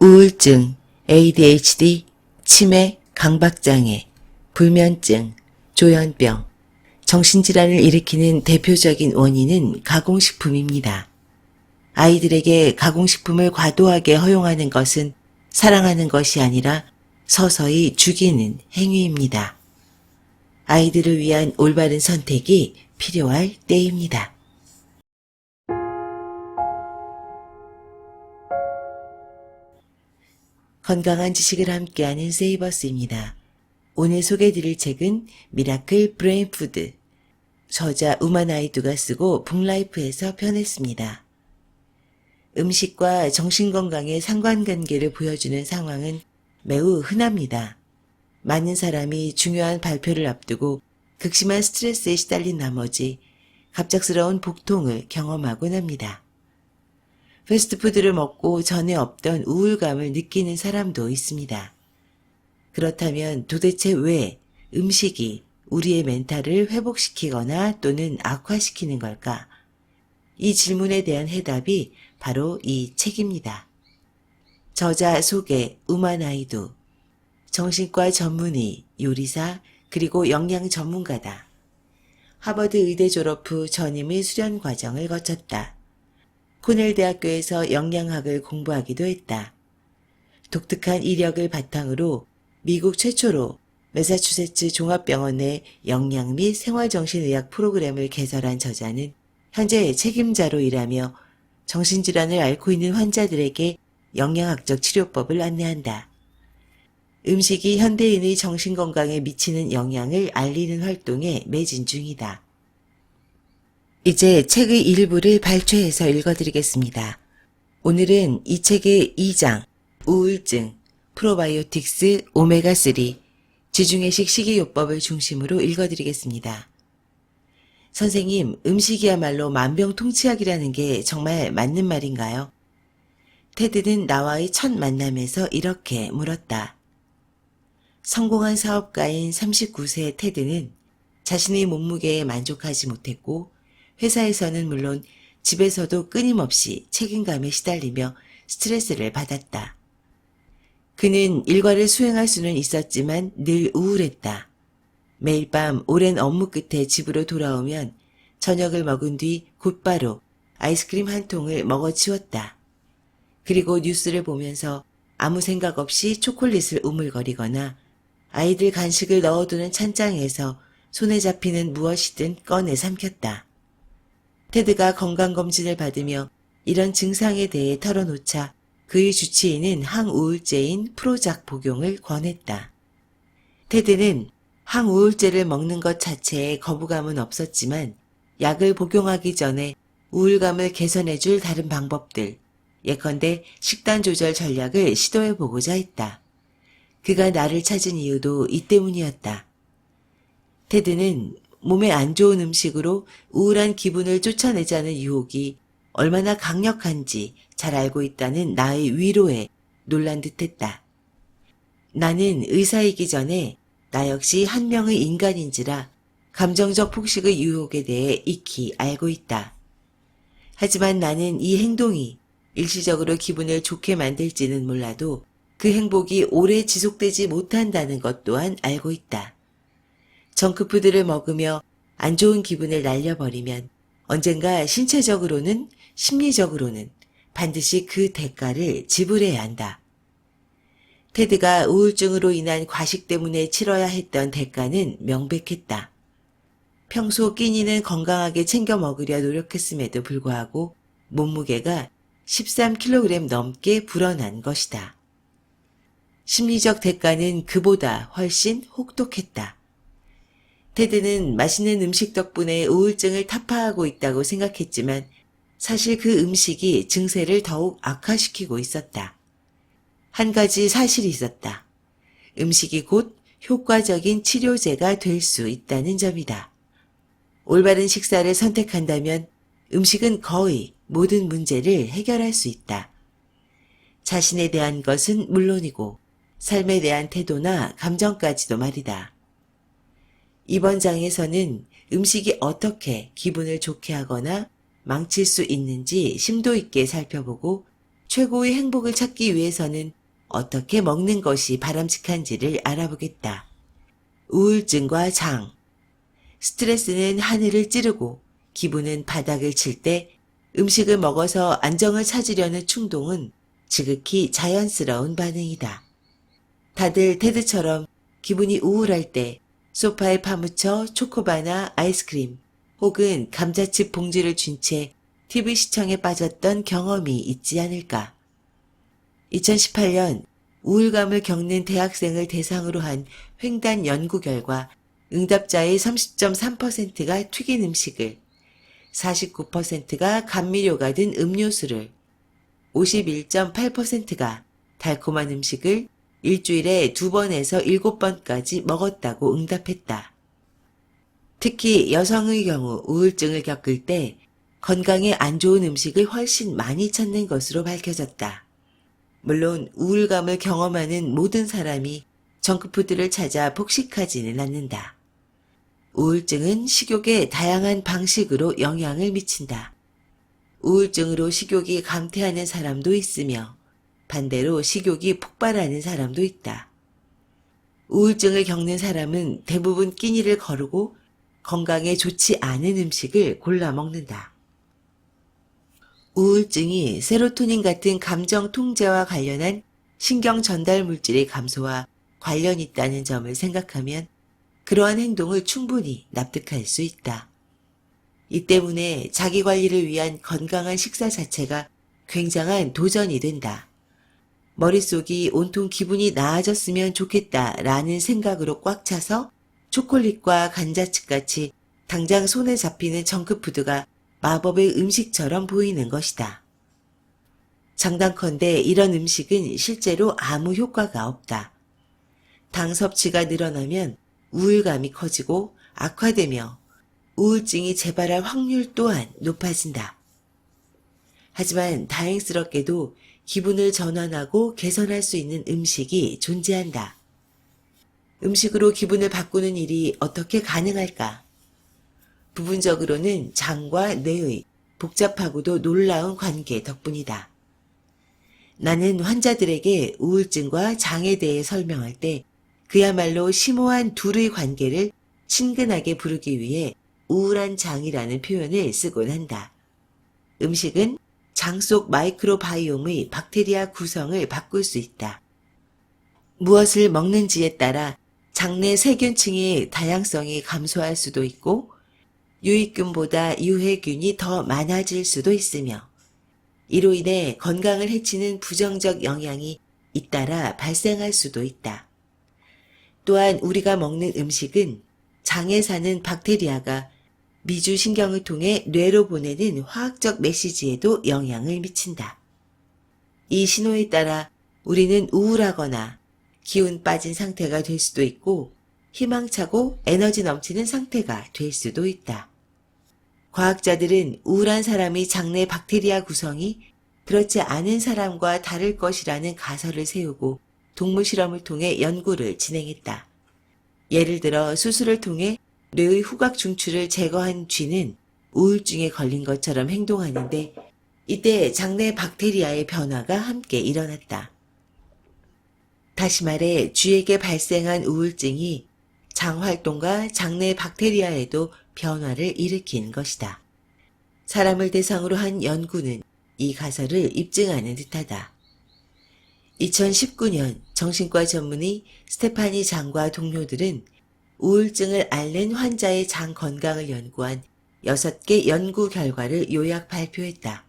우울증, ADHD, 치매, 강박장애, 불면증, 조현병, 정신질환을 일으키는 대표적인 원인은 가공식품입니다. 아이들에게 가공식품을 과도하게 허용하는 것은 사랑하는 것이 아니라 서서히 죽이는 행위입니다. 아이들을 위한 올바른 선택이 필요할 때입니다. 건강한 지식을 함께하는 세이버스입니다. 오늘 소개해드릴 책은 미라클 브레인푸드, 저자 우마나이두가 쓰고 북라이프에서 펴냈습니다. 음식과 정신건강의 상관관계를 보여주는 상황은 매우 흔합니다. 많은 사람이 중요한 발표를 앞두고 극심한 스트레스에 시달린 나머지 갑작스러운 복통을 경험하곤 합니다. 패스트푸드를 먹고 전에 없던 우울감을 느끼는 사람도 있습니다. 그렇다면 도대체 왜 음식이 우리의 멘탈을 회복시키거나 또는 악화시키는 걸까? 이 질문에 대한 해답이 바로 이 책입니다. 저자 소개 우마나이두, 정신과 전문의, 요리사, 그리고 영양 전문가다. 하버드 의대 졸업 후 전임의 수련 과정을 거쳤다. 코넬 대학교에서 영양학을 공부하기도 했다. 독특한 이력을 바탕으로 미국 최초로 매사추세츠 종합병원의 영양 및 생활정신의학 프로그램을 개설한 저자는 현재 책임자로 일하며 정신질환을 앓고 있는 환자들에게 영양학적 치료법을 안내한다. 음식이 현대인의 정신건강에 미치는 영향을 알리는 활동에 매진 중이다. 이제 책의 일부를 발췌해서 읽어드리겠습니다. 오늘은 이 책의 2장, 우울증, 프로바이오틱스, 오메가3, 지중해식 식이요법을 중심으로 읽어드리겠습니다. 선생님, 음식이야말로 만병통치약이라는 게 정말 맞는 말인가요? 테드는 나와의 첫 만남에서 이렇게 물었다. 성공한 사업가인 39세 테드는 자신의 몸무게에 만족하지 못했고 회사에서는 물론 집에서도 끊임없이 책임감에 시달리며 스트레스를 받았다. 그는 일과를 수행할 수는 있었지만 늘 우울했다. 매일 밤 오랜 업무 끝에 집으로 돌아오면 저녁을 먹은 뒤 곧바로 아이스크림 한 통을 먹어치웠다. 그리고 뉴스를 보면서 아무 생각 없이 초콜릿을 우물거리거나 아이들 간식을 넣어두는 찬장에서 손에 잡히는 무엇이든 꺼내 삼켰다. 테드가 건강검진을 받으며 이런 증상에 대해 털어놓자 그의 주치의는 항우울제인 프로작 복용을 권했다. 테드는 항우울제를 먹는 것 자체에 거부감은 없었지만 약을 복용하기 전에 우울감을 개선해줄 다른 방법들, 예컨대 식단 조절 전략을 시도해보고자 했다. 그가 나를 찾은 이유도 이 때문이었다. 테드는 몸에 안 좋은 음식으로 우울한 기분을 쫓아내자는 유혹이 얼마나 강력한지 잘 알고 있다는 나의 위로에 놀란 듯했다. 나는 의사이기 전에 나 역시 한 명의 인간인지라 감정적 폭식의 유혹에 대해 익히 알고 있다. 하지만 나는 이 행동이 일시적으로 기분을 좋게 만들지는 몰라도 그 행복이 오래 지속되지 못한다는 것 또한 알고 있다. 정크푸드를 먹으며 안 좋은 기분을 날려버리면 언젠가 신체적으로는 심리적으로는 반드시 그 대가를 지불해야 한다. 테드가 우울증으로 인한 과식 때문에 치러야 했던 대가는 명백했다. 평소 끼니는 건강하게 챙겨 먹으려 노력했음에도 불구하고 몸무게가 13kg 넘게 불어난 것이다. 심리적 대가는 그보다 훨씬 혹독했다. 테드는 맛있는 음식 덕분에 우울증을 타파하고 있다고 생각했지만 사실 그 음식이 증세를 더욱 악화시키고 있었다. 한 가지 사실이 있었다. 음식이 곧 효과적인 치료제가 될 수 있다는 점이다. 올바른 식사를 선택한다면 음식은 거의 모든 문제를 해결할 수 있다. 자신에 대한 것은 물론이고 삶에 대한 태도나 감정까지도 말이다. 이번 장에서는 음식이 어떻게 기분을 좋게 하거나 망칠 수 있는지 심도 있게 살펴보고 최고의 행복을 찾기 위해서는 어떻게 먹는 것이 바람직한지를 알아보겠다. 우울증과 장. 스트레스는 하늘을 찌르고 기분은 바닥을 칠 때 음식을 먹어서 안정을 찾으려는 충동은 지극히 자연스러운 반응이다. 다들 테드처럼 기분이 우울할 때 소파에 파묻혀 초코바나 아이스크림 혹은 감자칩 봉지를 쥔 채 TV 시청에 빠졌던 경험이 있지 않을까. 2018년 우울감을 겪는 대학생을 대상으로 한 횡단 연구 결과 응답자의 30.3%가 튀긴 음식을, 49%가 감미료가 든 음료수를, 51.8%가 달콤한 음식을 일주일에 2번에서 7번까지 먹었다고 응답했다. 특히 여성의 경우 우울증을 겪을 때 건강에 안 좋은 음식을 훨씬 많이 찾는 것으로 밝혀졌다. 물론 우울감을 경험하는 모든 사람이 정크푸드를 찾아 폭식하지는 않는다. 우울증은 식욕에 다양한 방식으로 영향을 미친다. 우울증으로 식욕이 감퇴하는 사람도 있으며 반대로 식욕이 폭발하는 사람도 있다. 우울증을 겪는 사람은 대부분 끼니를 거르고 건강에 좋지 않은 음식을 골라 먹는다. 우울증이 세로토닌 같은 감정 통제와 관련한 신경 전달 물질의 감소와 관련이 있다는 점을 생각하면 그러한 행동을 충분히 납득할 수 있다. 이 때문에 자기 관리를 위한 건강한 식사 자체가 굉장한 도전이 된다. 머릿속이 온통 기분이 나아졌으면 좋겠다라는 생각으로 꽉 차서 초콜릿과 감자칩같이 당장 손에 잡히는 정크푸드가 마법의 음식처럼 보이는 것이다. 장단컨대 이런 음식은 실제로 아무 효과가 없다. 당 섭취가 늘어나면 우울감이 커지고 악화되며 우울증이 재발할 확률 또한 높아진다. 하지만 다행스럽게도 기분을 전환하고 개선할 수 있는 음식이 존재한다. 음식으로 기분을 바꾸는 일이 어떻게 가능할까? 부분적으로는 장과 뇌의 복잡하고도 놀라운 관계 덕분이다. 나는 환자들에게 우울증과 장에 대해 설명할 때 그야말로 심오한 둘의 관계를 친근하게 부르기 위해 우울한 장이라는 표현을 쓰곤 한다. 음식은 장 속 마이크로바이옴의 박테리아 구성을 바꿀 수 있다. 무엇을 먹는지에 따라 장내 세균층의 다양성이 감소할 수도 있고 유익균보다 유해균이 더 많아질 수도 있으며 이로 인해 건강을 해치는 부정적 영향이 잇따라 발생할 수도 있다. 또한 우리가 먹는 음식은 장에 사는 박테리아가 미주신경을 통해 뇌로 보내는 화학적 메시지에도 영향을 미친다. 이 신호에 따라 우리는 우울하거나 기운 빠진 상태가 될 수도 있고 희망차고 에너지 넘치는 상태가 될 수도 있다. 과학자들은 우울한 사람의 장내 박테리아 구성이 그렇지 않은 사람과 다를 것이라는 가설을 세우고 동물 실험을 통해 연구를 진행했다. 예를 들어 수술을 통해 뇌의 후각 중추를 제거한 쥐는 우울증에 걸린 것처럼 행동하는데 이때 장내 박테리아의 변화가 함께 일어났다. 다시 말해 쥐에게 발생한 우울증이 장 활동과 장내 박테리아에도 변화를 일으킨 것이다. 사람을 대상으로 한 연구는 이 가설을 입증하는 듯하다. 2019년 정신과 전문의 스테파니 장과 동료들은 우울증을 앓는 환자의 장 건강을 연구한 6개 연구 결과를 요약 발표했다.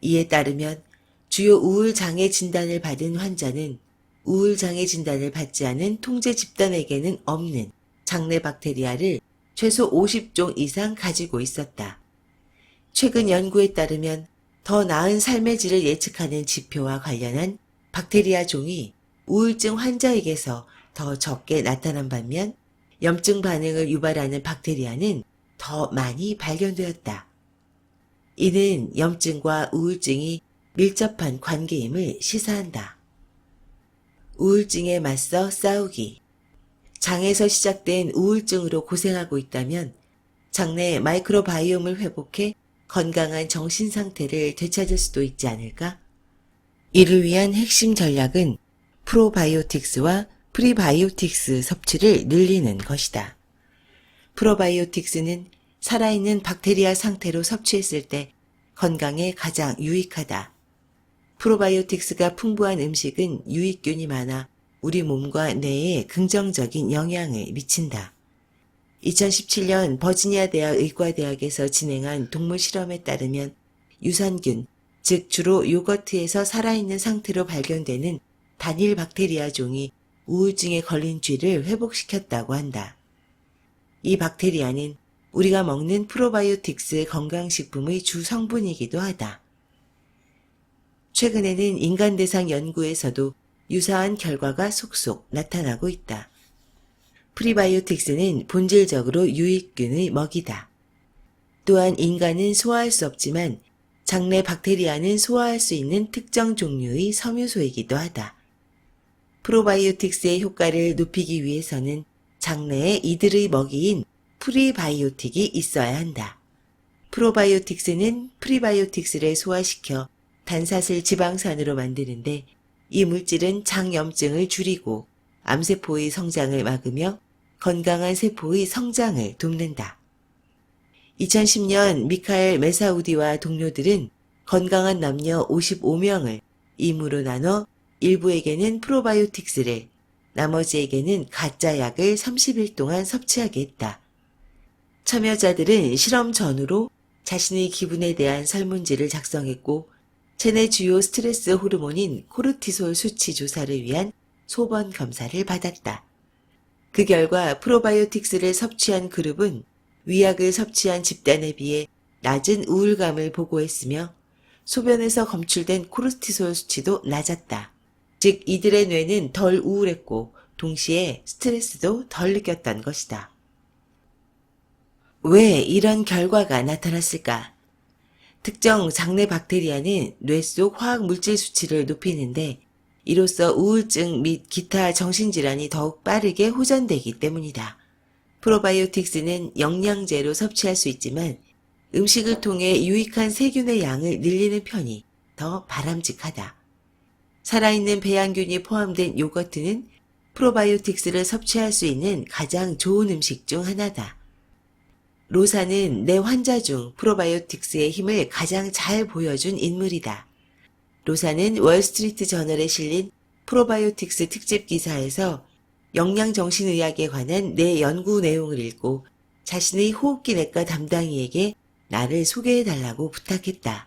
이에 따르면 주요 우울장애 진단을 받은 환자는 우울장애 진단을 받지 않은 통제 집단에게는 없는 장내 박테리아를 최소 50종 이상 가지고 있었다. 최근 연구에 따르면 더 나은 삶의 질을 예측하는 지표와 관련한 박테리아 종이 우울증 환자에게서 더 적게 나타난 반면 염증 반응을 유발하는 박테리아는 더 많이 발견되었다. 이는 염증과 우울증이 밀접한 관계임을 시사한다. 우울증에 맞서 싸우기. 장에서 시작된 우울증으로 고생하고 있다면 장내 마이크로바이옴을 회복해 건강한 정신 상태를 되찾을 수도 있지 않을까? 이를 위한 핵심 전략은 프로바이오틱스와 프리바이오틱스 섭취를 늘리는 것이다. 프로바이오틱스는 살아있는 박테리아 상태로 섭취했을 때 건강에 가장 유익하다. 프로바이오틱스가 풍부한 음식은 유익균이 많아 우리 몸과 뇌에 긍정적인 영향을 미친다. 2017년 버지니아 대학 의과대학에서 진행한 동물 실험에 따르면 유산균, 즉 주로 요거트에서 살아있는 상태로 발견되는 단일 박테리아 종이 우울증에 걸린 쥐를 회복시켰다고 한다. 이 박테리아는 우리가 먹는 프로바이오틱스 건강식품의 주 성분이기도 하다. 최근에는 인간 대상 연구에서도 유사한 결과가 속속 나타나고 있다. 프리바이오틱스는 본질적으로 유익균의 먹이다. 또한 인간은 소화할 수 없지만 장내 박테리아는 소화할 수 있는 특정 종류의 섬유소이기도 하다. 프로바이오틱스의 효과를 높이기 위해서는 장내에 이들의 먹이인 프리바이오틱이 있어야 한다. 프로바이오틱스는 프리바이오틱스를 소화시켜 단사슬 지방산으로 만드는데 이 물질은 장염증을 줄이고 암세포의 성장을 막으며 건강한 세포의 성장을 돕는다. 2010년 미카엘 메사우디와 동료들은 건강한 남녀 55명을 임으로 나눠 일부에게는 프로바이오틱스를, 나머지에게는 가짜 약을 30일 동안 섭취하게 했다. 참여자들은 실험 전후로 자신의 기분에 대한 설문지를 작성했고 체내 주요 스트레스 호르몬인 코르티솔 수치 조사를 위한 소변 검사를 받았다. 그 결과 프로바이오틱스를 섭취한 그룹은 위약을 섭취한 집단에 비해 낮은 우울감을 보고했으며 소변에서 검출된 코르티솔 수치도 낮았다. 즉 이들의 뇌는 덜 우울했고 동시에 스트레스도 덜 느꼈던 것이다. 왜 이런 결과가 나타났을까? 특정 장내 박테리아는 뇌 속 화학 물질 수치를 높이는데 이로써 우울증 및 기타 정신질환이 더욱 빠르게 호전되기 때문이다. 프로바이오틱스는 영양제로 섭취할 수 있지만 음식을 통해 유익한 세균의 양을 늘리는 편이 더 바람직하다. 살아있는 배양균이 포함된 요거트는 프로바이오틱스를 섭취할 수 있는 가장 좋은 음식 중 하나다. 로사는 내 환자 중 프로바이오틱스의 힘을 가장 잘 보여준 인물이다. 로사는 월스트리트 저널에 실린 프로바이오틱스 특집 기사에서 영양정신의학에 관한 내 연구 내용을 읽고 자신의 호흡기 내과 담당이에게 나를 소개해달라고 부탁했다.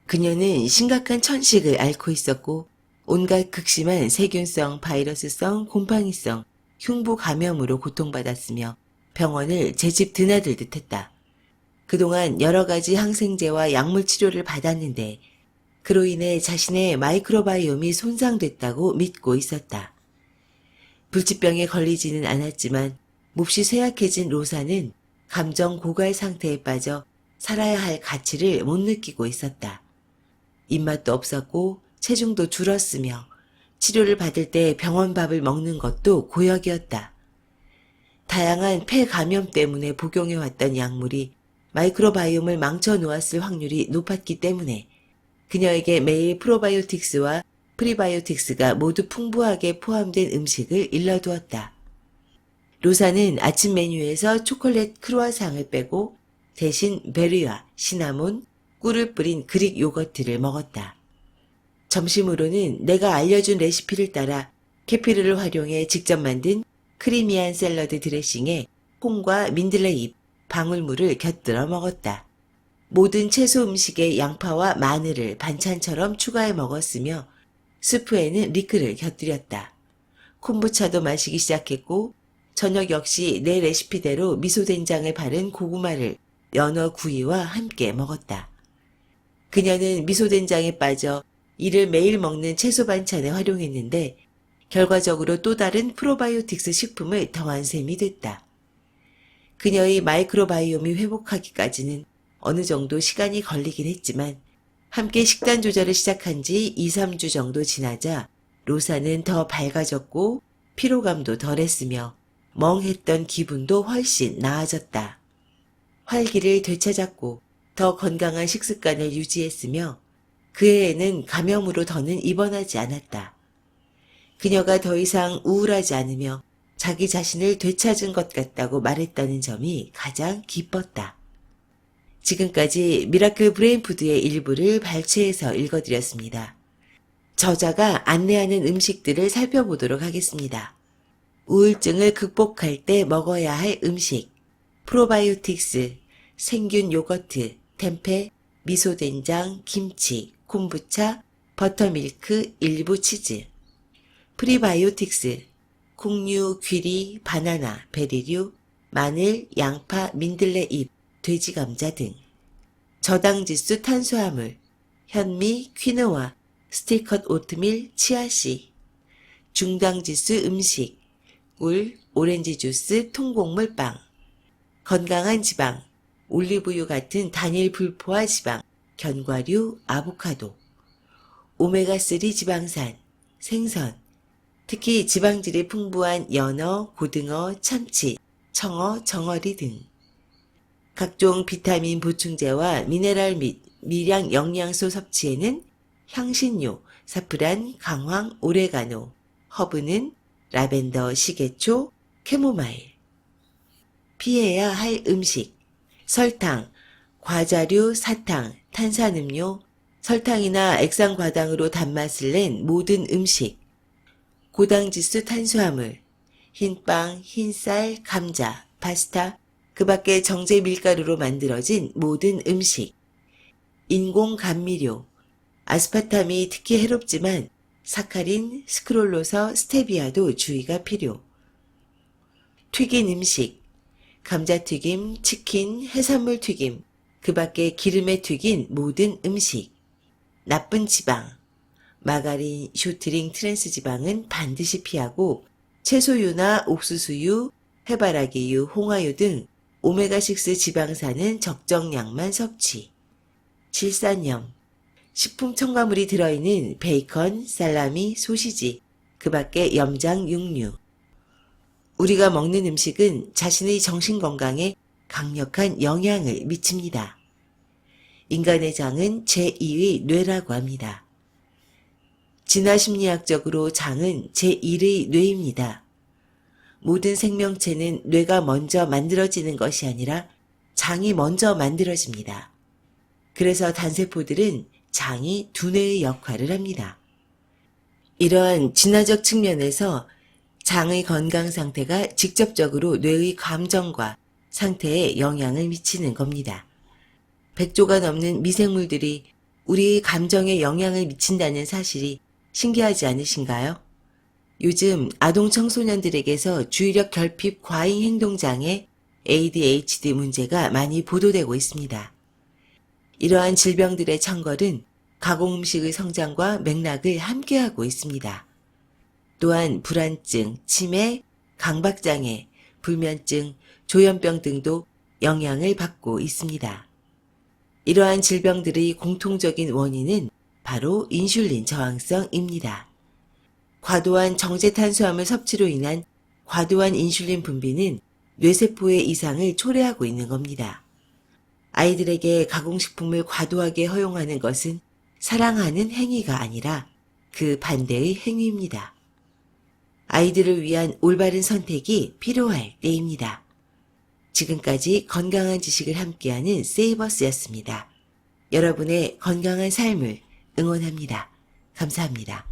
그녀는 심각한 천식을 앓고 있었고 온갖 극심한 세균성, 바이러스성, 곰팡이성, 흉부 감염으로 고통받았으며 병원을 제집 드나들듯 했다. 그동안 여러 가지 항생제와 약물 치료를 받았는데 그로 인해 자신의 마이크로바이옴이 손상됐다고 믿고 있었다. 불치병에 걸리지는 않았지만 몹시 쇠약해진 로사는 감정 고갈 상태에 빠져 살아야 할 가치를 못 느끼고 있었다. 입맛도 없었고 체중도 줄었으며 치료를 받을 때 병원 밥을 먹는 것도 고역이었다. 다양한 폐 감염 때문에 복용해왔던 약물이 마이크로바이옴을 망쳐놓았을 확률이 높았기 때문에 그녀에게 매일 프로바이오틱스와 프리바이오틱스가 모두 풍부하게 포함된 음식을 일러두었다. 로사는 아침 메뉴에서 초콜릿 크루아상을 빼고 대신 베리와 시나몬, 꿀을 뿌린 그릭 요거트를 먹었다. 점심으로는 내가 알려준 레시피를 따라 케피르를 활용해 직접 만든 크리미한 샐러드 드레싱에 콩과 민들레잎, 방울무를 곁들여 먹었다. 모든 채소 음식에 양파와 마늘을 반찬처럼 추가해 먹었으며 스프에는 리크를 곁들였다. 콤부차도 마시기 시작했고 저녁 역시 내 레시피대로 미소된장을 바른 고구마를 연어 구이와 함께 먹었다. 그녀는 미소된장에 빠져 이를 매일 먹는 채소 반찬에 활용했는데 결과적으로 또 다른 프로바이오틱스 식품을 더한 셈이 됐다. 그녀의 마이크로바이옴이 회복하기까지는 어느 정도 시간이 걸리긴 했지만 함께 식단 조절을 시작한 지 2, 3주 정도 지나자 로사는 더 밝아졌고 피로감도 덜했으며 멍했던 기분도 훨씬 나아졌다. 활기를 되찾았고 더 건강한 식습관을 유지했으며 그 애는 감염으로 더는 입원하지 않았다. 그녀가 더 이상 우울하지 않으며 자기 자신을 되찾은 것 같다고 말했다는 점이 가장 기뻤다. 지금까지 미라클 브레인푸드의 일부를 발췌해서 읽어드렸습니다. 저자가 안내하는 음식들을 살펴보도록 하겠습니다. 우울증을 극복할 때 먹어야 할 음식, 프로바이오틱스, 생균 요거트, 템페, 미소된장, 김치, 콤부차, 버터밀크, 일부 치즈. 프리바이오틱스, 콩류, 귀리, 바나나, 베리류, 마늘, 양파, 민들레 잎, 돼지 감자 등. 저당지수 탄수화물, 현미, 퀴노아, 스틸컷 오트밀, 치아씨. 중당지수 음식, 꿀, 오렌지 주스, 통곡물 빵. 건강한 지방, 올리브유 같은 단일 불포화 지방, 견과류, 아보카도. 오메가3 지방산, 생선, 특히 지방질이 풍부한 연어, 고등어, 참치, 청어, 정어리 등. 각종 비타민 보충제와 미네랄 및 미량 영양소 섭취에는 향신료, 사프란, 강황, 오레가노, 허브는 라벤더, 시계초, 캐모마일. 피해야 할 음식, 설탕, 과자류, 사탕, 탄산음료, 설탕이나 액상과당으로 단맛을 낸 모든 음식, 고당지수 탄수화물, 흰빵, 흰쌀, 감자, 파스타, 그 밖에 정제 밀가루로 만들어진 모든 음식, 인공 감미료, 아스파탐이 특히 해롭지만 사카린, 스크롤로서, 스테비아도 주의가 필요. 튀긴 음식, 감자튀김, 치킨, 해산물 튀김, 그 밖에 기름에 튀긴 모든 음식. 나쁜 지방, 마가린, 쇼트링, 트랜스 지방은 반드시 피하고 채소유나 옥수수유, 해바라기유, 홍화유 등 오메가6 지방산은 적정량만 섭취. 질산염, 식품 첨가물이 들어있는 베이컨, 살라미, 소시지, 그 밖에 염장, 육류. 우리가 먹는 음식은 자신의 정신건강에 강력한 영향을 미칩니다. 인간의 장은 제2의 뇌라고 합니다. 진화심리학적으로 장은 제1의 뇌입니다. 모든 생명체는 뇌가 먼저 만들어지는 것이 아니라 장이 먼저 만들어집니다. 그래서 단세포들은 장이 두뇌의 역할을 합니다. 이러한 진화적 측면에서 장의 건강 상태가 직접적으로 뇌의 감정과 상태에 영향을 미치는 겁니다. 100조가 넘는 미생물들이 우리의 감정에 영향을 미친다는 사실이 신기하지 않으신가요? 요즘 아동 청소년들에게서 주의력 결핍 과잉 행동장애 ADHD 문제가 많이 보도되고 있습니다. 이러한 질병들의 창궐은 가공음식의 성장과 맥락을 함께하고 있습니다. 또한 불안증, 치매, 강박장애, 불면증, 조현병 등도 영향을 받고 있습니다. 이러한 질병들의 공통적인 원인은 바로 인슐린 저항성입니다. 과도한 정제탄수화물 섭취로 인한 과도한 인슐린 분비는 뇌세포의 이상을 초래하고 있는 겁니다. 아이들에게 가공식품을 과도하게 허용하는 것은 사랑하는 행위가 아니라 그 반대의 행위입니다. 아이들을 위한 올바른 선택이 필요할 때입니다. 지금까지 건강한 지식을 함께하는 세이버스였습니다. 여러분의 건강한 삶을 응원합니다. 감사합니다.